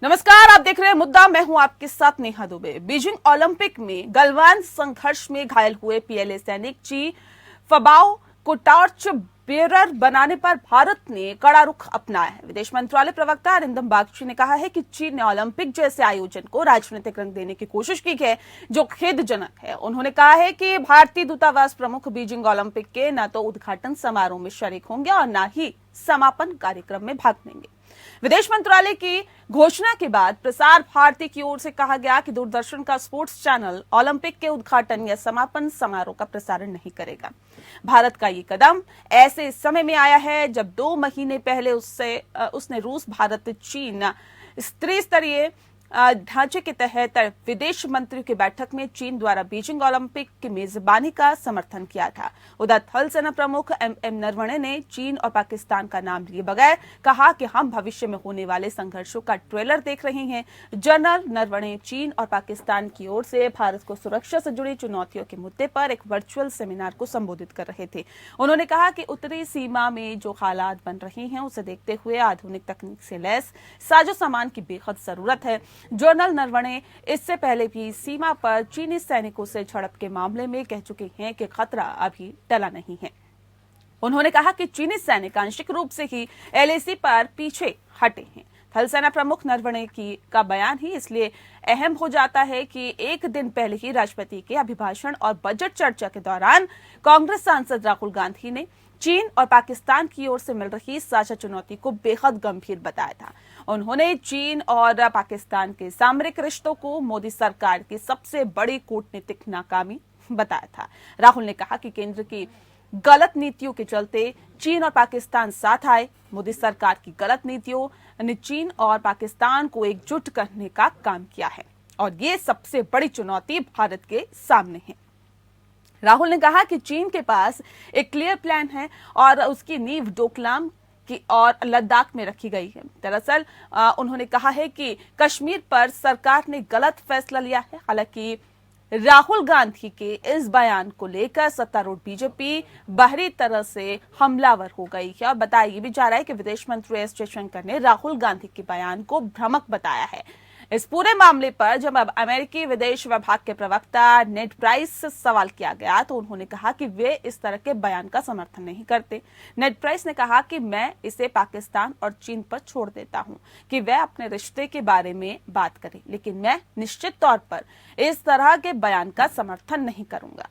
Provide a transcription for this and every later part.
नमस्कार, आप देख रहे हैं मुद्दा। मैं हूं आपके साथ नेहा दुबे। बीजिंग ओलंपिक में गलवान संघर्ष में घायल हुए पीएलए सैनिक ची फबाओ को टॉर्च बेरर बनाने पर भारत ने कड़ा रुख अपनाया है। विदेश मंत्रालय प्रवक्ता अरिंदम बागची ने कहा है कि चीन ने ओलंपिक जैसे आयोजन को राजनीतिक रंग देने की कोशिश की है, जो खेदजनक है। उन्होंने कहा है कि भारतीय दूतावास प्रमुख बीजिंग ओलंपिक के न तो उद्घाटन समारोह में शरीक होंगे और न ही समापन कार्यक्रम में भाग लेंगे। विदेश मंत्रालय की घोषणा के बाद प्रसार भारती की ओर से कहा गया कि दूरदर्शन का स्पोर्ट्स चैनल ओलंपिक के उद्घाटन या समापन समारोह का प्रसारण नहीं करेगा। भारत का ये कदम ऐसे समय में आया है जब 2 महीने पहले उसने रूस, भारत, चीन त्रिस्तरीय ढांचे के तहत विदेश मंत्रियों की बैठक में चीन द्वारा बीजिंग ओलंपिक की मेजबानी का समर्थन किया था। उधर थल सेना प्रमुख एम नरवणे ने चीन और पाकिस्तान का नाम लिए बगैर कहा कि हम भविष्य में होने वाले संघर्षों का ट्रेलर देख रहे हैं। जनरल नरवणे चीन और पाकिस्तान की ओर से भारत को सुरक्षा से जुड़ी चुनौतियों के मुद्दे पर एक वर्चुअल सेमिनार को संबोधित कर रहे थे। उन्होंने कहा कि उत्तरी सीमा में जो हालात बन रहे हैं उसे देखते हुए आधुनिक तकनीक से लैस साजो सामान की बेहद जरूरत है। जनरल नरवणे इससे पहले भी सीमा पर चीनी सैनिकों से झड़प के मामले में कह चुके हैं कि खतरा अभी टला नहीं है। उन्होंने कहा कि चीनी सैनिक आंशिक रूप से ही एलएसी पर पीछे हटे हैं। थल सेना प्रमुख नरवणे का बयान ही इसलिए अहम हो जाता है कि एक दिन पहले ही राष्ट्रपति के अभिभाषण और बजट चर्चा के दौरान कांग्रेस सांसद राहुल गांधी ने चीन और पाकिस्तान की ओर से मिल रही साझा चुनौती को बेहद गंभीर बताया था। उन्होंने चीन और पाकिस्तान के सामरिक रिश्तों को मोदी सरकार की सबसे बड़ी कूटनीतिक नाकामी बताया था। राहुल ने कहा कि केंद्र की गलत नीतियों के चलते चीन और पाकिस्तान साथ आए। मोदी सरकार की गलत नीतियों ने चीन और पाकिस्तान को एकजुट करने का काम किया है और ये सबसे बड़ी चुनौती भारत के सामने है। राहुल ने कहा कि चीन के पास एक क्लियर प्लान है और उसकी नींव डोकलाम की और लद्दाख में रखी गई है। दरअसल उन्होंने कहा है कि कश्मीर पर सरकार ने गलत फैसला लिया है। हालांकि राहुल गांधी के इस बयान को लेकर सत्तारूढ़ बीजेपी बाहरी तरह से हमलावर हो गई है और बताया ये भी जा रहा है कि विदेश मंत्री एस जयशंकर ने राहुल गांधी के बयान को भ्रामक बताया है। इस पूरे मामले पर जब अब अमेरिकी विदेश विभाग के प्रवक्ता नेड प्राइस से सवाल किया गया तो उन्होंने कहा कि वे इस तरह के बयान का समर्थन नहीं करते। नेड प्राइस ने कहा कि मैं इसे पाकिस्तान और चीन पर छोड़ देता हूं कि वे अपने रिश्ते के बारे में बात करें, लेकिन मैं निश्चित तौर पर इस तरह के बयान का समर्थन नहीं करूंगा।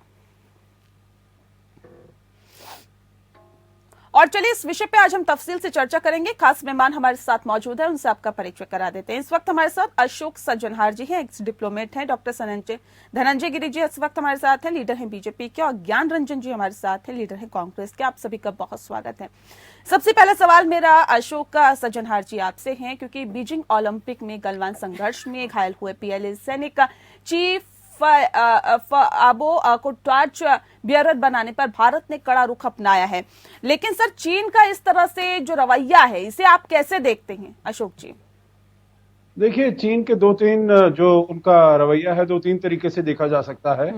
और चलिए इस विषय पे आज हम तफसील से चर्चा करेंगे। खास मेहमान हमारे साथ मौजूद है, उनसे आपका परिचय करा देते हैं। इस वक्त हमारे साथ अशोक सज्जनहार जी हैं, एक्स डिप्लोमेट हैं। डॉक्टर धनंजय गिरी जी इस वक्त हमारे साथ हैं, लीडर हैं बीजेपी के। और ज्ञान रंजन जी हमारे साथ हैं, लीडर हैं कांग्रेस के। आप सभी का बहुत स्वागत है। सबसे पहला सवाल मेरा अशोक सज्जनहार जी आपसे है, क्योंकि बीजिंग ओलंपिक में गलवान संघर्ष में घायल हुए पीएलए सैनिक चीफ फबाओ को टॉर्च बेरर बनाने पर भारत ने कड़ा रुख अपनाया है। लेकिन सर, चीन का इस तरह से जो रवैया है, इसे आप कैसे देखते हैं अशोक जी? देखिए, चीन के 2-3 जो उनका रवैया है 2-3 तरीके से देखा जा सकता है।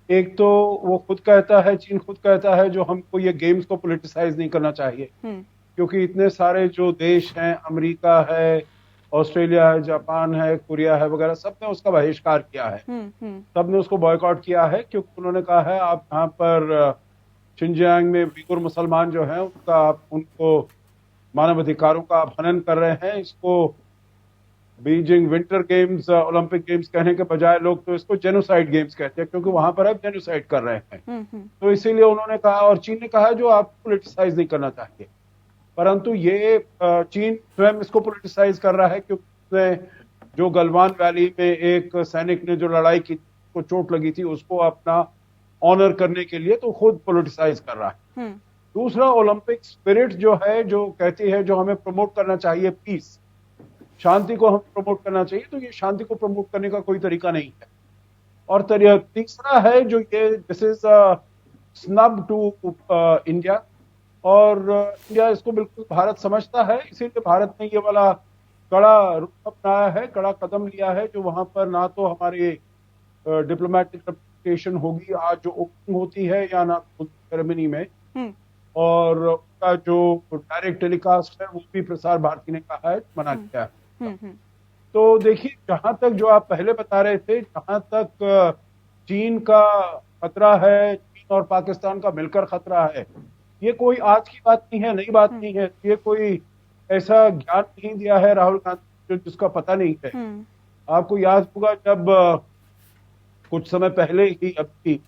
एक तो वो चीन खुद कहता है जो हमको ये गेम्स को पॉलिटिसाइज नहीं करना चाहिए, क्योंकि इतने सारे जो देश हैं, अमेरिका है, ऑस्ट्रेलिया है, जापान है, कोरिया है वगैरह, सबने उसका बहिष्कार किया है। सबने उसको बॉयकॉट किया है, क्योंकि उन्होंने कहा है आप यहाँ पर शिनजियांग में उइगुर मुसलमान जो हैं उनको मानव अधिकारों का हनन कर रहे हैं। इसको Beijing winter games, Olympic games कहने के बजाय लोग तो इसको जेनोसाइड गेम्स कहते हैं, क्योंकि वहां पर अब जेनोसाइड कर रहे हैं। तो इसीलिए उन्होंने कहा, और चीन ने कहा जो आप पॉलिटिसाइज नहीं करना चाहिए। परंतु ये चीन स्वयं इसको पॉलिटिसाइज कर रहा है, क्योंकि जो गलवान वैली में एक सैनिक ने जो लड़ाई की, को चोट लगी थी, उसको अपना ऑनर करने के लिए तो खुद पॉलिटिसाइज कर रहा है। दूसरा, ओलंपिक स्पिरिट जो है, जो कहती है जो हमें प्रमोट करना चाहिए पीस, शांति को हमें प्रमोट करना चाहिए, तो ये शांति को प्रमोट करने का कोई तरीका नहीं है। और तीसरा है जो ये this is snub to India, और इंडिया इसको बिल्कुल भारत समझता है, इसीलिए भारत ने ये वाला कड़ा रुख अपनाया है, कड़ा कदम लिया है, जो वहां पर ना तो हमारे डिप्लोमेटिक रिप्रेजेंटेशन होगी आज जो ओपनिंग होती है, या ना सेरेमनी में, और उसका जो डायरेक्ट टेलीकास्ट है वो भी प्रसार भारती ने कहा है, मना किया है। तो देखिए, जहां तक जो आप पहले बता रहे थे, जहां तक चीन का खतरा है, चीन और पाकिस्तान का मिलकर खतरा है, ये कोई आज की बात नहीं है, नई बात नहीं है। ये कोई ऐसा ज्ञान नहीं दिया है राहुल गांधी जो जिसका पता नहीं है। आपको याद होगा जब कुछ समय पहले ही अभी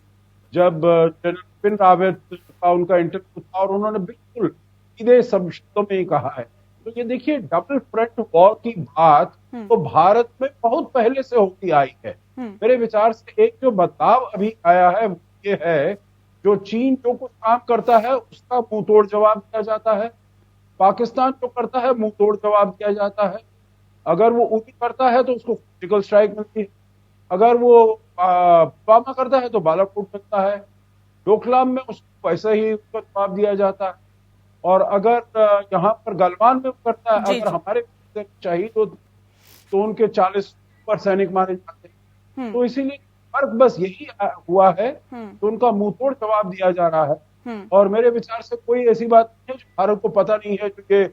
जब जनरल बिपिन रावत का उनका इंटरव्यू था और उन्होंने बिल्कुल सीधे शब्दों में ही कहा है। तो ये देखिए, डबल फ्रंट वॉर की बात तो भारत में बहुत पहले से होती आई है। मेरे विचार से एक जो बदलाव अभी आया है वो ये है, जो चीन जो कुछ काम करता है उसका मुंह तोड़ जवाब दिया जाता है, पाकिस्तान जो करता है मुंह तोड़ जवाब दिया जाता है। अगर वो उरी करता है तो उसको फिजिकल स्ट्राइक मिलती है, अगर वो पुलवामा करता है तो बालाकोट मिलता है, डोकलाम में उसको वैसे ही उसका जवाब दिया जाता है। और अगर यहाँ पर गलवान में वो करता है, अगर हमारे चाहिए तो उनके 40 पर सैनिक मारे जाते हैं। तो इसीलिए फर्क बस यही हुआ है तो उनका मुंह तोड़ जवाब दिया जा रहा है। और मेरे विचार से कोई ऐसी बात नहीं है जो भारत को पता नहीं है कि ये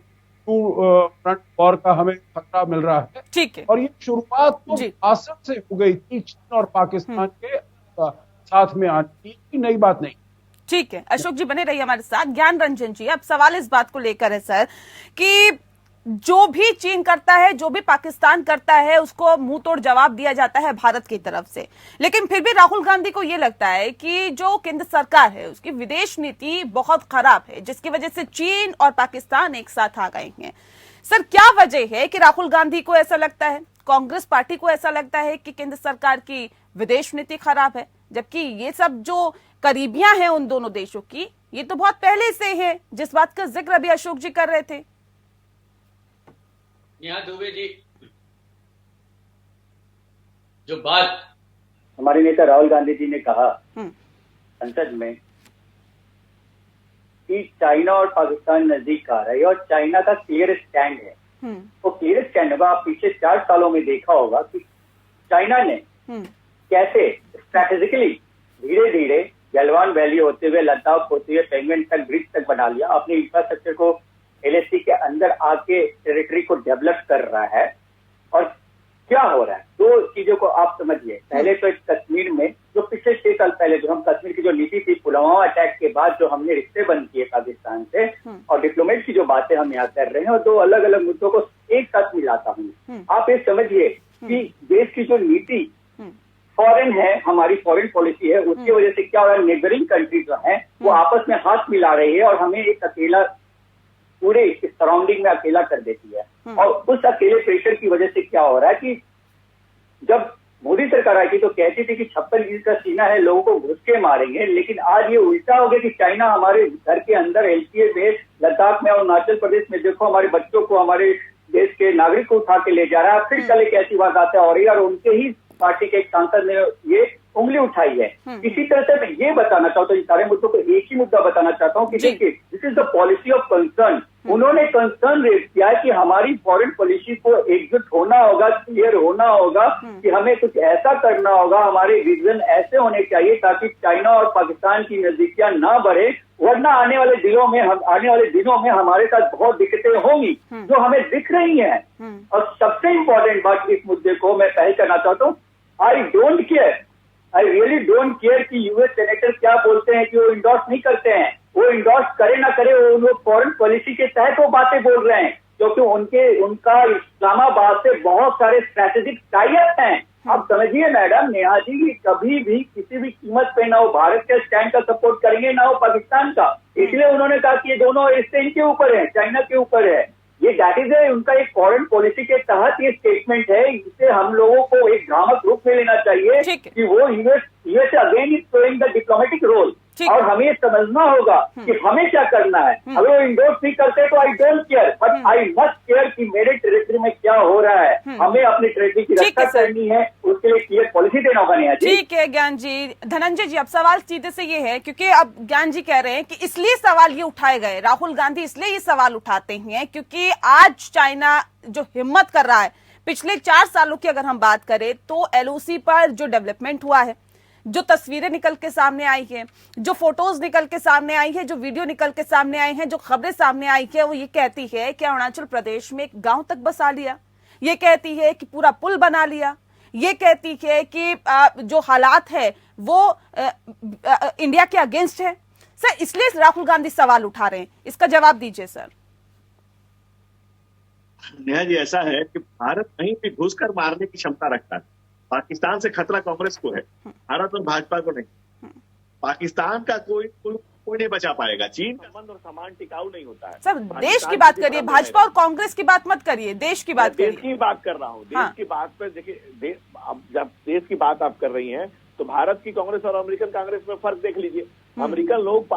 फ्रंट वॉर का हमें खतरा मिल रहा है। ठीक है। और ये शुरुआत तो आसम से हो गई थी, चीन और पाकिस्तान के साथ में आने की नई बात नहीं। ठीक है, अशोक जी बने रहिए हमारे साथ। ज्ञान रंजन जी, अब सवाल इस बात को लेकर है सर कि जो भी चीन करता है, जो भी पाकिस्तान करता है, उसको मुंह तोड़ जवाब दिया जाता है भारत की तरफ से। लेकिन फिर भी राहुल गांधी को यह लगता है कि जो केंद्र सरकार है उसकी विदेश नीति बहुत खराब है, जिसकी वजह से चीन और पाकिस्तान एक साथ आ गए हैं। सर, क्या वजह है कि राहुल गांधी को ऐसा लगता है, कांग्रेस पार्टी को ऐसा लगता है कि केंद्र सरकार की विदेश नीति खराब है, जबकि ये सब जो करीबियां हैं उन दोनों देशों की, ये तो बहुत पहले से है, जिस बात का जिक्र अभी अशोक जी कर रहे थे। नेहा दुबे जी, जो बात हमारे नेता राहुल गांधी जी ने कहा संसद में कि चाइना और पाकिस्तान नजदीक आ रहा है और चाइना का क्लियर स्टैंड है, तो क्लियर स्टैंड होगा। आप पिछले 4 सालों में देखा होगा कि चाइना ने कैसे स्ट्रैटेजिकली धीरे धीरे गलवान वैली होते हुए, लद्दाख होते हुए, पेंगुइन तक, ब्रिज तक बना लिया, अपने इंफ्रास्ट्रक्चर को LAC के अंदर आके टेरिटरी को डेवलप कर रहा है। और क्या हो रहा है, 2 चीजों को आप समझिए। पहले तो एक कश्मीर में जो पिछले 6 साल पहले जो हम कश्मीर की जो नीति थी, पुलवामा अटैक के बाद जो हमने रिश्ते बंद किए पाकिस्तान से, और डिप्लोमेट की जो बातें हम यहाँ कर रहे हैं, और 2 अलग अलग मुद्दों को एक साथ मिलाता हूँ। आप ये समझिए कि देश की जो नीति फॉरेन है, हमारी फॉरेन पॉलिसी है, उसकी वजह से क्या हो रहा है, नेबरिंग कंट्री जो है वो आपस में हाथ मिला रही है और हमें एक अकेला पूरे इस सराउंडिंग में अकेला कर देती है। और उस अकेले प्रेशर की वजह से क्या हो रहा है कि जब मोदी सरकार आई थी तो कहती थी कि 56 इंच का सीना है, लोगों को घुस के मारेंगे, लेकिन आज ये उल्टा हो गया कि चाइना हमारे घर के अंदर LCA में, लद्दाख में और अरुणाचल प्रदेश में देखो हमारे बच्चों को, हमारे देश के नागरिक को उठा के ले जा रहा है। फिर कल एक ऐसी बात आता है और उनके ही पार्टी के एक सांसद ने ये उंगली उठाई है। इसी तरह से मैं ये बताना चाहता हूँ, इन सारे मुद्दों को एक ही मुद्दा बताना चाहता हूँ कि देखिए, this is the policy of concern. उन्होंने कंसर्न रेज किया है कि हमारी फॉरेन पॉलिसी को एकजुट होना होगा, क्लियर होना होगा कि हमें कुछ ऐसा करना होगा, हमारे विजन ऐसे होने चाहिए ताकि चाइना और पाकिस्तान की नजदीकियां ना बढ़े, वरना आने वाले दिनों में हमारे साथ बहुत दिक्कतें होंगी जो हमें दिख रही हैं। और सबसे इंपॉर्टेंट बात इस मुद्दे को मैं पहल करना चाहता हूँ, आई रियली डोंट केयर कि यूएस सेनेटर क्या बोलते हैं कि वो इंडोर्स नहीं करते हैं। वो इंडोर्स करे ना करे, वो फॉरेन पॉलिसी के तहत वो बातें बोल रहे हैं, क्योंकि उनका इस्लामाबाद से बहुत सारे स्ट्रैटेजिक टाई-अप हैं। आप समझिए मैडम नेहा जी कि कभी भी किसी भी कीमत पे ना वो भारत के स्टैंड का सपोर्ट करेंगे ना वो पाकिस्तान का। इसलिए उन्होंने कहा कि ये दोनों इससे इनके ऊपर है, चाइना के ऊपर है। ये दैट इज उनका एक फॉरेन पॉलिसी के तहत ये स्टेटमेंट है। इसे हम लोगों को एक भ्रामक रूप में लेना चाहिए कि वो US again is playing the diplomatic role, और हमें समझना होगा कि हमें क्या करना है। अगर वो इंडोर्स नहीं करते तो I don't care, but I must care कि मेरे टेरिटरी में क्या हो रहा है। हमें अपनी टेरिटरी की रक्षा करनी है, उसके लिए क्लियर पॉलिसी देना होगा। नहीं ठीक है ज्ञान जी। धनंजय जी, अब सवाल सीधे से ये है, क्योंकि अब ज्ञान जी कह रहे हैं कि इसलिए सवाल ये उठाए गए, राहुल गांधी इसलिए ये सवाल उठाते हैं क्योंकि आज चाइना जो हिम्मत कर रहा है, पिछले 4 सालों की अगर हम बात करें तो LOC पर जो डेवलपमेंट हुआ है, जो तस्वीरें निकल के सामने आई हैं, जो फोटोज निकल के सामने आई है, जो वीडियो निकल के सामने आई हैं, जो खबरें सामने आई है, वो ये कहती है कि अरुणाचल प्रदेश में एक गांव तक बसा लिया, ये कहती है कि पूरा पुल बना लिया, ये कहती है कि जो हालात है वो इंडिया के अगेंस्ट है। सर, इसलिए राहुल गांधी सवाल उठा रहे हैं, इसका जवाब दीजिए सर। नेहा जी, ऐसा है कि भारत कहीं भी घुसकर मारने की क्षमता रखता है। पाकिस्तान से खतरा कांग्रेस को है, भारत और भाजपा को नहीं। पाकिस्तान का कोई नहीं बचा पाएगा। चीन का संबंध और सामान टिकाऊ नहीं होता है। सर, देश की बात करिए, भाजपा और कांग्रेस की बात मत करिए, देश की बात करिए। देश की बात कर रहा हूँ, देश की बात पे देखिए, अब जब देश की बात आप कर रही हैं तो भारत की कांग्रेस और अमेरिकन कांग्रेस में फर्क देख लीजिए। अमेरिकन लोग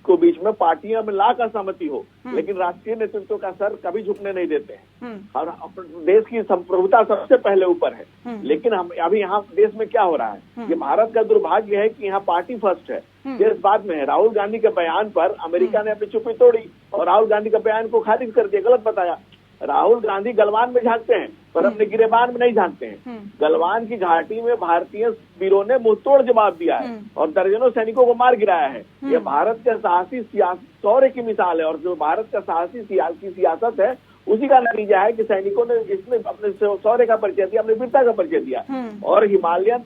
को बीच में पार्टियां में ला कर सहमति हो, लेकिन राष्ट्रीय नेतृत्व का सर कभी झुकने नहीं देते हैं और देश की संप्रभुता सबसे पहले ऊपर है। लेकिन हम अभी यहाँ देश में क्या हो रहा है, ये भारत का दुर्भाग्य है कि यहाँ पार्टी फर्स्ट है, देश बाद में है। राहुल गांधी के बयान पर अमेरिका ने अपनी चुप्पी तोड़ी और राहुल गांधी के बयान को खारिज कर दिया, गलत बताया। राहुल गांधी गलवान में झांकते हैं पर अपने गिरेबान में नहीं झांकते हैं। गलवान की घाटी में भारतीय वीरों ने मुंहतोड़ जवाब दिया है और दर्जनों सैनिकों को मार गिराया है। ये भारत के साहसी शौर्य की मिसाल है और जो भारत का साहसी सियासत है उसी का नतीजा है कि सैनिकों ने इसमें अपने शौर्य का परिचय दिया, अपनी वीरता का परिचय दिया। और हिमालयन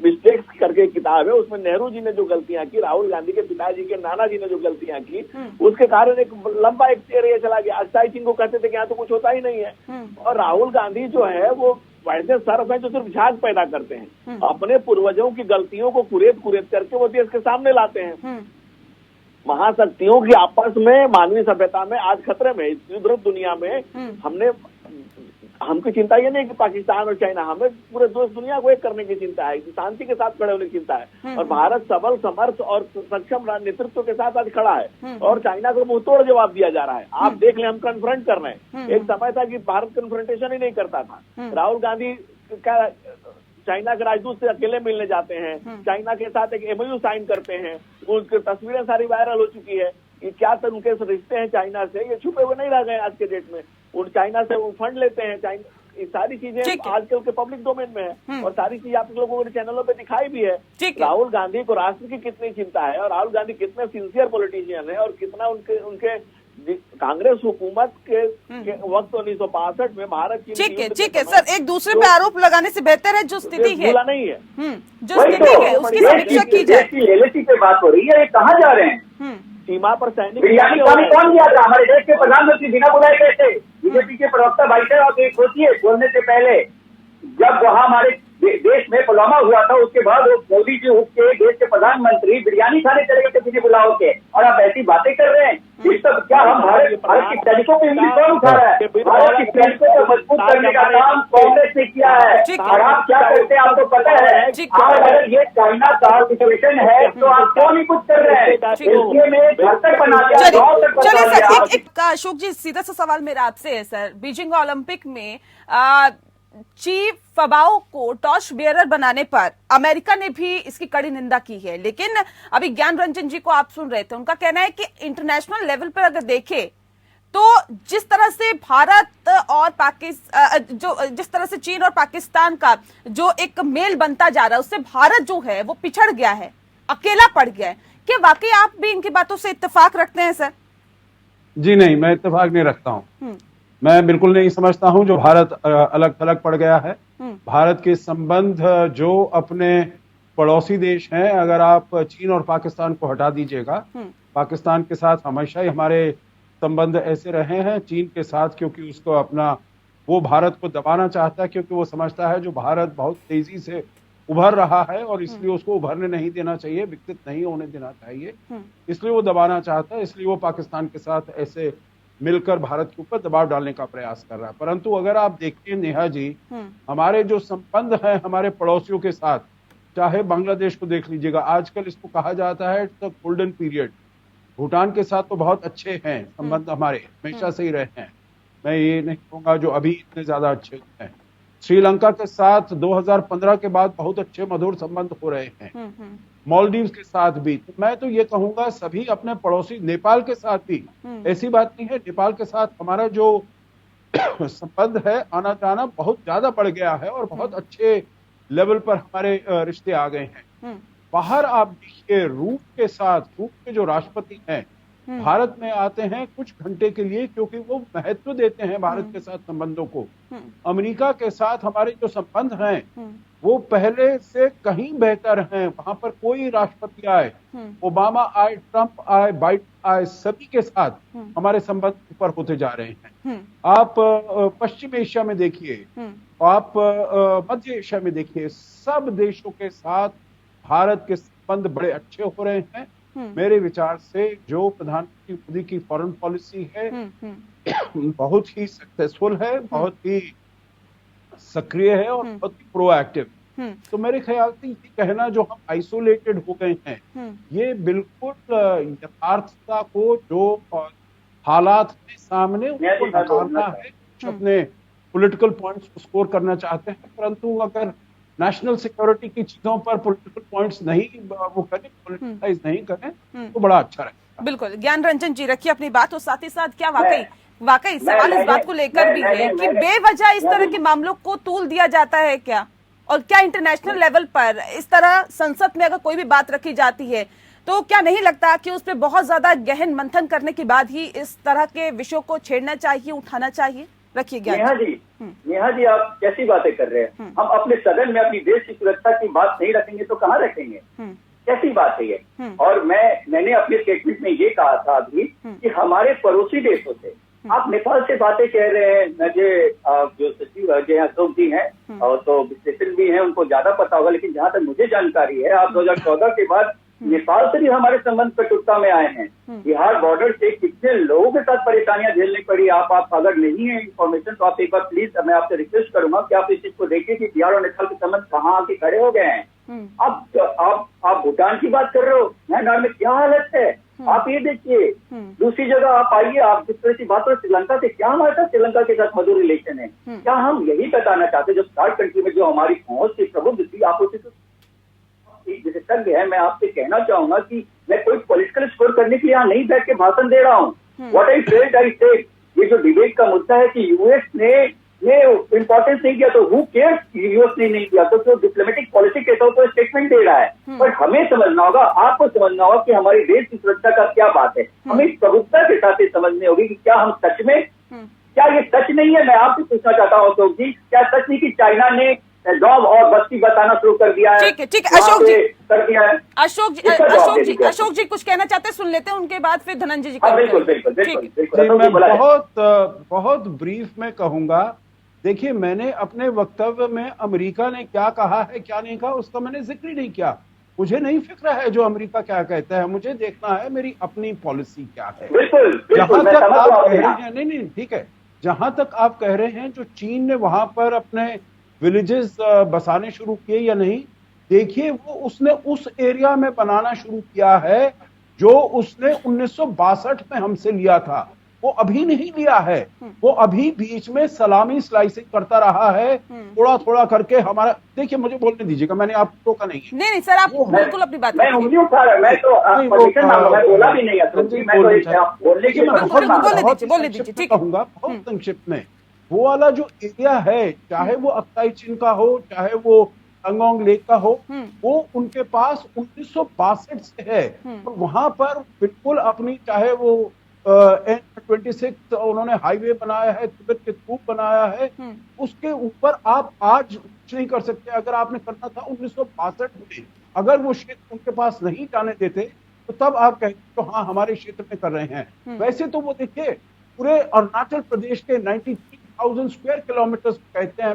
मिस्टेक्स करके किताब है, उसमें नेहरू जी ने जो गलतियां की, राहुल गांधी के पिताजी के नाना जी ने जो गलतियां की, उसके कारण एक लंबा एक एरिया चला गया। अक्षय सिंह को कहते थे कि यहाँ तो कुछ होता ही नहीं है। और राहुल गांधी जो है वो वैसे सर्फ है जो सिर्फ झाग पैदा करते हैं, अपने पूर्वजों की गलतियों को कुरेद करके वो देश के सामने लाते हैं। महाशक्तियों की आपस में मानवीय सभ्यता में आज खतरे में, इस युद्ध दुनिया में हमकी चिंता ये नहीं कि पाकिस्तान और चाइना, हमें पूरे दुनिया को एक करने की चिंता है, शांति के साथ खड़े होने की चिंता है। और भारत सबल, समर्थ और सक्षम नेतृत्व के साथ आज खड़ा है और चाइना को मुंहतोड़ जवाब दिया जा रहा है। आप देख लें, हम कन्फ्रंट कर रहे हैं। एक समय था कि भारत कन्फ्रंटेशन ही नहीं करता था। राहुल गांधी क्या चाइना के राजदूत से अकेले मिलने जाते हैं, चाइना के साथ एक MOU साइन करते हैं, उनकी तस्वीरें सारी वायरल हो चुकी है कि क्या तो उनके रिश्ते हैं चाइना से, ये छुपे हुए नहीं रह गए आज के डेट में। उन चाइना से वो फंड लेते हैं, चाइना, ये सारी चीजें आजकल के पब्लिक डोमेन में है और सारी चीजें आप लोगों ने चैनलों पे दिखाई भी है। राहुल गांधी को राष्ट्र की कितनी चिंता है और राहुल गांधी कितने सिंसियर पॉलिटिशियन है और कितना उनके कांग्रेस हुकूमत के वक्त 1965 में भारत की। ठीक है सर, एक दूसरे पे आरोप लगाने से बेहतर है जो स्थिति है, नहीं है जो स्थिति है उसकी समीक्षा की जाए। रियलिटी पे बात हो रही है, कहाँ जा रहे हैं? सीमा पर सैनिक बिरयानी खाने कौन गया था? हमारे देश के प्रधानमंत्री बिना बुलाए गए थे। बीजेपी के प्रवक्ता भाई साहब, आप एक सोचिए, बोलने से पहले जब वहाँ हमारे देश में पुलवामा हुआ था, उसके बाद मोदी जी उठ के देश के प्रधानमंत्री बिरयानी खाने चले गए थे बिना बुलाओ के, और आप ऐसी बातें कर रहे हैं। इस सब क्या हम भारत की सैनिकों की उंगली कौन उठा रहा है? भारत की सैनिकों को मजबूत करने का काम कांग्रेस ने किया है और आप क्या करते हैं आपको पता है। आज अगर ये चाइना का सिचुएशन है तो आप क्यों नहीं कुछ कर रहे हैं? इसलिए में घर तक बना दिया, गाँव तक बना दिया। अशोक जी, सीधा सा सवाल मेरा आपसे है सर, बीजिंग ओलंपिक में चीफ फबाओ को टॉर्च बियरर बनाने पर अमेरिका ने भी इसकी कड़ी निंदा की है। लेकिन अभी ज्ञान रंजन जी को आप सुन रहे थे, उनका कहना है कि इंटरनेशनल लेवल पर अगर देखें तो जिस तरह से भारत और जिस तरह से चीन और पाकिस्तान का जो एक मेल बनता जा रहा है, उससे भारत जो है वो पिछड़ गया है, अकेला पड़ गया है। क्या वाकई आप भी इनकी बातों से इत्तेफाक रखते हैं सर? जी नहीं, मैं इत्तेफाक नहीं रखता हूं। मैं बिल्कुल नहीं समझता हूं जो भारत अलग थलग पड़ गया है। भारत के संबंध जो अपने पड़ोसी देश हैं, अगर आप चीन और पाकिस्तान को हटा दीजिएगा, पाकिस्तान के साथ हमेशा ही हमारे संबंध ऐसे रहे हैं। चीन के साथ क्योंकि उसको अपना, वो भारत को दबाना चाहता है क्योंकि वो समझता है जो भारत बहुत तेजी से उभर रहा है और इसलिए उसको उभरने नहीं देना चाहिए, विकसित नहीं होने देना चाहिए, इसलिए वो दबाना चाहता है। इसलिए वो पाकिस्तान के साथ ऐसे मिलकर भारत के ऊपर दबाव डालने का प्रयास कर रहा है। परंतु अगर आप देखिए नेहा जी, हमारे जो संबंध हैं हमारे पड़ोसियों के साथ, चाहे बांग्लादेश को देख लीजिएगा, आजकल इसको कहा जाता है it's a golden period. Bhutan के साथ तो बहुत अच्छे हैं संबंध, हमारे हमेशा से ही रहे हैं, मैं ये नहीं कहूंगा जो अभी इतने ज्यादा अच्छे हैं। श्रीलंका के साथ 2015 के बाद बहुत अच्छे मधुर संबंध हो रहे हैं, मालदीव्स के साथ भी। तो मैं तो ये कहूंगा सभी अपने पड़ोसी, नेपाल के साथ भी ऐसी बात नहीं है, नेपाल के साथ हमारा जो संबंध है, आना जाना बहुत ज्यादा बढ़ गया है और बहुत अच्छे लेवल पर हमारे रिश्ते आ गए हैं। बाहर आप देखिए रूस के साथ, रूस के जो राष्ट्रपति हैं भारत में आते हैं कुछ घंटे के लिए, क्योंकि वो महत्व देते हैं भारत के साथ संबंधों को। अमेरिका के साथ हमारे जो संबंध हैं वो पहले से कहीं बेहतर हैं। वहां पर कोई राष्ट्रपति आए, ओबामा आए, ट्रंप आए, बाइडेन आए, सभी के साथ हमारे संबंध ऊपर होते जा रहे हैं। आप पश्चिम एशिया में देखिए, आप मध्य एशिया में देखिए, सब देशों के साथ भारत के संबंध बड़े अच्छे हो रहे हैं। मेरे विचार से जो प्रधानमंत्री मोदी की फॉरेन पॉलिसी है बहुत ही सक्सेसफुल है, बहुत ही सक्रिय है और बहुत ही प्रोएक्टिव। तो मेरे ख्याल से ये कहना जो हम आइसोलेटेड हो गए हैं, ये बिल्कुल यथार्थता को, जो हालात के सामने उनको नकारना है। अपने पॉलिटिकल पॉइंट्स को स्कोर करना चाहते हैं, परंतु अगर नेशनल सिक्योरिटी की चीजों पर पॉलिटिकल पॉइंट्स नहीं वो करें, पॉलिटिसाइज नहीं करें, तो बड़ा अच्छा रहेगा। बिल्कुल ज्ञान रंजन जी, रखिए अपनी बात। और साथ ही साथ क्या वाकई सवाल इस बात को लेकर भी है कि बेवजह इस तरह के मामलों को तूल दिया जाता है क्या? और क्या इंटरनेशनल लेवल पर इस तरह संसद में अगर कोई भी बात रखी जाती है तो क्या नहीं लगता कि उस पर बहुत ज्यादा गहन मंथन करने के बाद ही इस तरह के विषयों को छेड़ना चाहिए, उठाना चाहिए? रखिए ज्ञान। नेहा जी आप कैसी बातें कर रहे हैं? हम अपने सदन में अपनी देश की सुरक्षा की बात नहीं रखेंगे तो कहाँ रखेंगे? कैसी बात है ये? और मैंने अपने स्टेटमेंट में ये कहा था अभी कि हमारे पड़ोसी देशों से, आप नेपाल से बातें कह रहे हैं, जो सचिव अजय अशोक जी हैं और तो विश्लेषण भी हैं, उनको ज्यादा पता होगा, लेकिन जहां तक मुझे जानकारी है आप 2014 के बाद नेपाल से भी हमारे संबंध कटुता में आए हैं। बिहार बॉर्डर से कितने लोगों के साथ परेशानियां झेलनी पड़ी। आप अगर नहीं है इन्फॉर्मेशन तो आप एक बार प्लीज मैं आपसे रिक्वेस्ट करूंगा कि आप इस चीज को देखिए कि बिहार और नेपाल के संबंध कहाँ आके खड़े हो गए हैं। आप भूटान की बात कर रहे हो, म्यांमार में क्या हालत है आप ये देखिए। दूसरी जगह आप आइए, आप जिस तरह की बात करो श्रीलंका से, क्या हमारे साथ श्रीलंका के साथ मधुर रिलेशन है? क्या हम यही बताना चाहते जो स्टार्ट कंट्री में जो हमारी पहुंच थी, प्रबुद्ध थी, आप उसे विशेषज्ञ है। मैं आपसे कहना चाहूंगा कि मैं कोई पॉलिटिकल स्कोर करने के लिए यहाँ नहीं बैठ के भाषण दे रहा हूँ। What I felt I said, ये जो डिबेट का मुद्दा है कि यूएस ने इम्पोर्टेंस नहीं दिया तो हु केयर्स, यूएस ने नहीं दिया तो डिप्लोमेटिक पॉलिसी के तौर पर स्टेटमेंट दे रहा है। पर हमें समझना होगा, आपको समझना होगा कि हमारे देश की सुरक्षा का क्या बात है। हमें प्रभुत्ता के साथ समझनी होगी कि क्या हम सच में, क्या ये सच नहीं है? मैं आपसे पूछना चाहता हूँ अशोक जी, क्या सच नहीं कि चाइना ने जॉब और बस्ती बताना शुरू कर दिया है? ठीक है अशोक जी, कर दिया है। अशोक जी कुछ कहना चाहते हैं, सुन लेते हैं, उनके बाद फिर धनंजय जी। बिल्कुल। मैं बहुत ब्रीफ में कहूंगा। देखिए, मैंने अपने वक्तव्य में अमेरिका ने क्या कहा है क्या नहीं कहा उसका मैंने जिक्र ही नहीं किया। मुझे नहीं फिक्र है जो अमेरिका क्या कहता है, मुझे देखना है मेरी अपनी पॉलिसी क्या है। जहां तक आप कह रहे हैं, नहीं ठीक है, जहां तक आप कह रहे हैं जो चीन ने वहां पर अपने विलेजेस बसाने शुरू किए या नहीं, देखिए वो उसने उस एरिया में बनाना शुरू किया है जो उसने 1962 में हमसे लिया था। वो अभी नहीं लिया है, वो अभी बीच में सलामी स्लाइसिंग करता रहा है, थोड़ा थोड़ा करके हमारा। देखिए मुझे बोलने दीजिएगा, मैंने आपको का नहीं है। नहीं सर, आप बिल्कुल अपनी बात। मैं उंगली उठा रहा, मैं तो बोला भी नहीं है, कहूंगा बहुत संक्षिप्त में। वो वाला जो एरिया है, चाहे वो अक्साई चीन का हो, चाहे वो अंगोंग लेक का हो, वो उनके पास 1962 से है। और वहां पर बिल्कुल अपनी, चाहे वो N26 उन्होंने हाईवे बनाया है, तिब्बत के थ्रू बनाया है, उसके ऊपर आप आज कुछ नहीं कर सकते। अगर आपने करना था 1962 में, अगर वो क्षेत्र उनके पास नहीं जाने देते तो तब आप कहते तो हाँ हमारे क्षेत्र में कर रहे हैं। वैसे तो वो देखिए पूरे अरुणाचल प्रदेश के 93,000 स्क्वायर किलोमीटर कहते हैं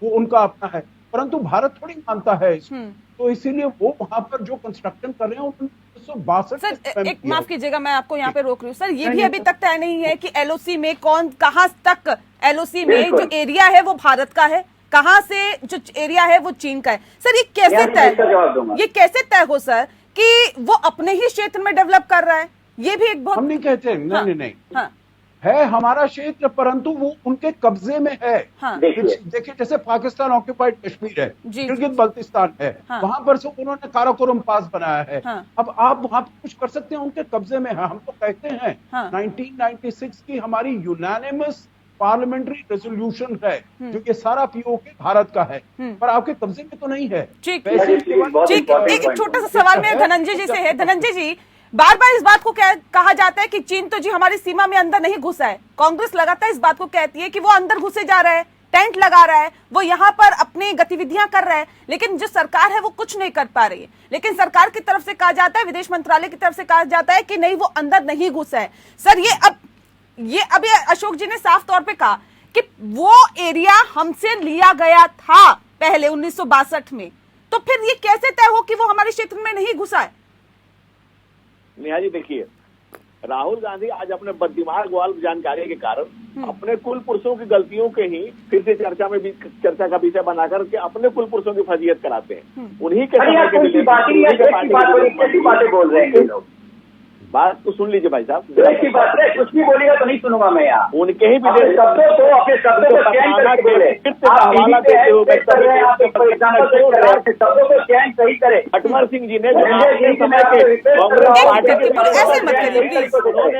वो उनका अपना है, परंतु भारत थोड़ी मानता है इसको। तो इसीलिए वो वहां पर जो कंस्ट्रक्शन कर रहे हैं 1962। सर एक माफ कीजिएगा, मैं आपको यहाँ पे रोक रही हूँ। सर ये भी अभी तक तय नहीं है कि एलओसी में कौन कहाँ तक, एलओसी में जो एरिया है वो भारत का है, कहाँ से जो एरिया है वो चीन का है। सर ये कैसे तय हो सर कि वो अपने ही क्षेत्र में डेवलप कर रहा है? ये भी एक बहुत, हम नहीं कहते नहीं है हमारा क्षेत्र, परंतु वो उनके कब्जे में है। देखिए जैसे पाकिस्तान ऑक्यूपाइड कश्मीर है, गिलगित बल्तिस्तान है, वहां पर से उन्होंने काराकोरम पास बनाया है। अब आप वहां पर कुछ कर सकते हैं, उनके कब्जे में है। हम तो कहते हैं 1996 की हमारी यूनानिमस पार्लियामेंट्री रेजोल्यूशन है जो ये सारा पीओके भारत का है, पर आपके कब्जे में तो नहीं है। ठीक, एक छोटा सा सवाल मेरा धनंजय जी से है। धनंजय जी, बार बार इस बात को कहा जाता है कि चीन तो जी हमारी सीमा में अंदर नहीं घुसा है। कांग्रेस लगातार इस बात को कहती है कि वो अंदर घुसे जा रहा है, टेंट लगा रहा है, वो यहाँ पर अपनी गतिविधियां कर रहा है, लेकिन जो सरकार है वो कुछ नहीं कर पा रही है। लेकिन सरकार की तरफ से कहा जाता है, विदेश मंत्रालय की तरफ से कहा जाता है कि नहीं, वो अंदर नहीं घुसा है। सर, ये अशोक जी ने साफ तौर पे कहा कि वो एरिया हमसे लिया गया था पहले 1962 में, तो फिर ये कैसे तय हो कि वो हमारे क्षेत्र में नहीं घुसा है? नेहा जी, देखिए, राहुल गांधी आज अपने बददिमाग वाल जानकारी के कारण अपने कुल पुरुषों की गलतियों के ही फिर से चर्चा का विषय बनाकर के अपने कुल पुरुषों की फजीयत कराते हैं। उन्हीं के बातें बोल रहे हैं लोग। बात तो सुन लीजिए भाई साहब, की बात है, कुछ भी बोलेगा तो नहीं सुनूंगा मैं यहाँ। उनके ही अपने शब्दों को चयन करके बोले। शब्दों को चयन सही करे। अटमर सिंह जी ने उन्होंने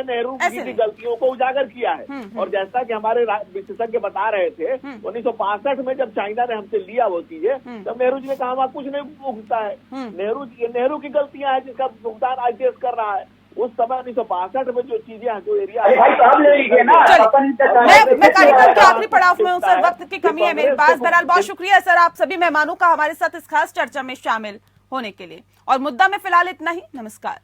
नेहरू की गलतियों को उजागर किया है। और जैसा कि हमारे विशेषज्ञ बता रहे थे, 1965 में जब चाइना ने हमसे लिया वो चीजें, तब नेहरू जी ने कहा वहाँ कुछ नहीं भुगता है। नेहरू की गलतियां हैं जिसका भुगतान आज देश कर रहा है। उस समय 1962 में जो चीजें जो एरिया मैं कार्यक्रम के आखिरी पड़ाव में हूं सर, वक्त की कमी है मेरे पास। बहरहाल बहुत शुक्रिया सर आप सभी मेहमानों का हमारे साथ इस खास चर्चा में शामिल होने के लिए। और मुद्दा में फिलहाल इतना ही। नमस्कार।